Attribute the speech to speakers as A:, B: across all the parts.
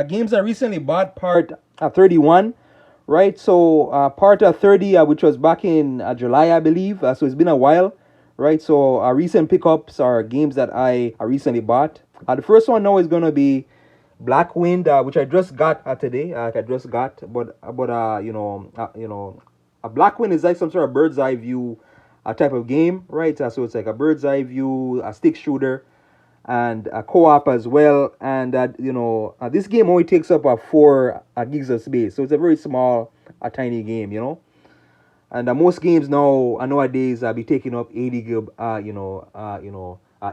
A: games I recently bought, part 31, right? So part 30, which was back in July, I believe. So it's been a while, right? So recent pickups are games that I recently bought. The first one now is gonna be Black Wind, which I just got today. I just got, but a Black Wind is like some sort of bird's eye view type of game, right? So it's like a bird's eye view, a stick shooter, and a co-op as well. And this game only takes up 4 gigs of space, so it's a very small, a tiny game, And most games nowadays be taking up 80 gig,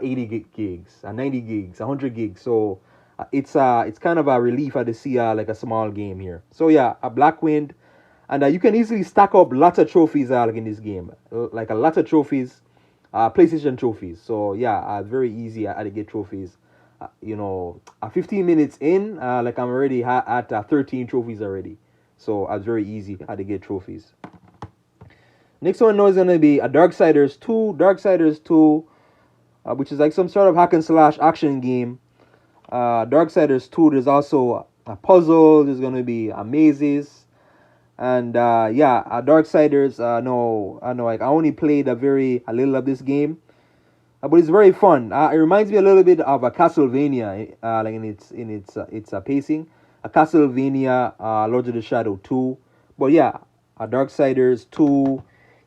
A: 80 gigs, 90 gigs, 100 gigs. So it's kind of a relief to see like a small game here. So yeah, a Black Wind, and you can easily stack up lots of trophies like in this game, like a lot of trophies, PlayStation trophies. So yeah, very easy to get trophies. 15 minutes in, like I'm already at 13 trophies already. So it's very easy how to get trophies. Next one now is gonna be a Darksiders 2. Darksiders 2, which is like some sort of hack and slash action game. Darksiders 2, there's also a puzzle. There's gonna be mazes, and Darksiders. No, I know. Like I only played a little of this game, but it's very fun. It reminds me a little bit of a Castlevania, like in its pacing. A Castlevania, Lords of the Shadow 2, but yeah, a Darksiders 2.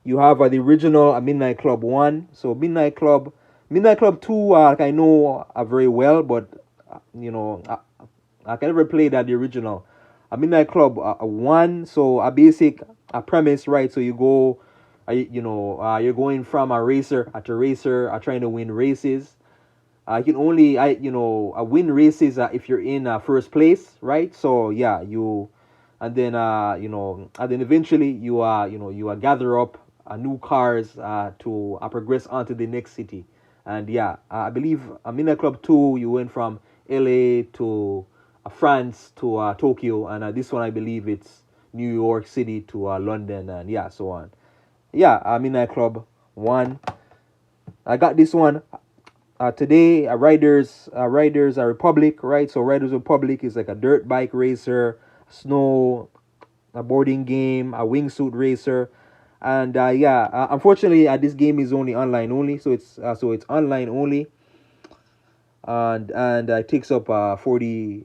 A: You have the original Midnight Club 1. So Midnight Club 2, like I know very well, but I can never play that the original. Midnight Club 1. So a basic premise, right? So you go, you're going from a racer to racer, trying to win races. You can only win races if you're in first place, right? So yeah, and then eventually you gather up new cars to progress onto the next city. And yeah, I believe Midnight Club 2, you went from LA to France to Tokyo, and this one I believe it's New York City to London, and yeah, so on. Yeah, Midnight Club 1. I got this one today. Riders Republic, right? So Riders Republic is like a dirt bike racer, snow a boarding game, a wingsuit racer. And unfortunately, this game is only online only, so it's online only, and it takes up 40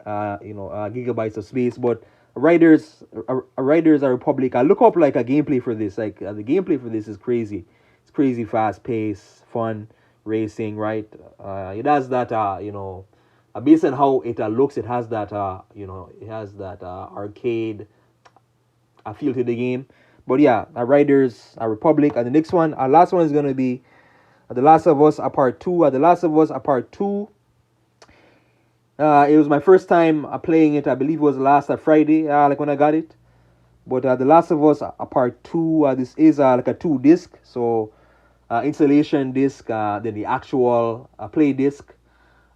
A: gigabytes of space. But Riders Republic, I look up like a gameplay for this. Like the gameplay for this is crazy. It's crazy fast paced, fun racing, right? It has that based on how it looks, it has that arcade feel to the game. But yeah, Riders Republic, and the next one, our last one is gonna be The Last of Us Part 2. The Last of Us Part 2. It was my first time playing it. I believe it was last Friday, like when I got it. But The Last of Us Part 2, this is like a 2-disc. So installation disc, then the actual play disc.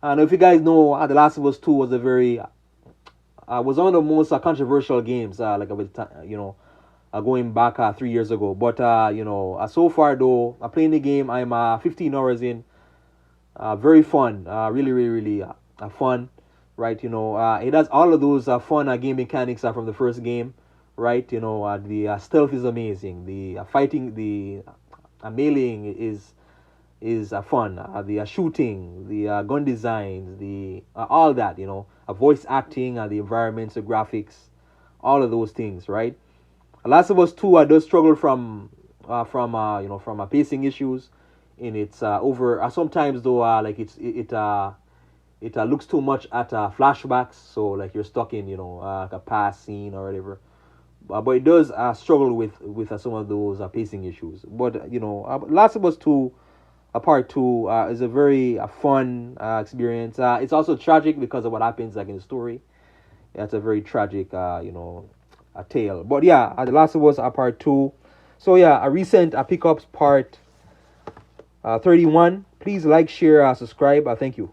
A: Now, if you guys know, The Last of Us 2 was was one of the most controversial games, like going back 3 years ago. But so far though, playing the game, I'm 15 hours in. Very fun, really, really, really fun, right? It has all of those fun game mechanics from the first game, right? The stealth is amazing. The fighting, the meleeing is fun. The shooting, the gun designs, the all that, voice acting, the environments, the graphics, all of those things, right? Last of Us 2 does struggle from pacing issues in its over sometimes though, like it looks too much at flashbacks, so like you're stuck in like a past scene or whatever. But it does struggle with some of those pacing issues. But Last of Us 2 Part 2 is a very fun experience. It's also tragic because of what happens like in the story. It's a very tragic a tale. But yeah, The Last of Us Part 2. So yeah, a recent pickups Part 31. Please like, share, subscribe. Thank you.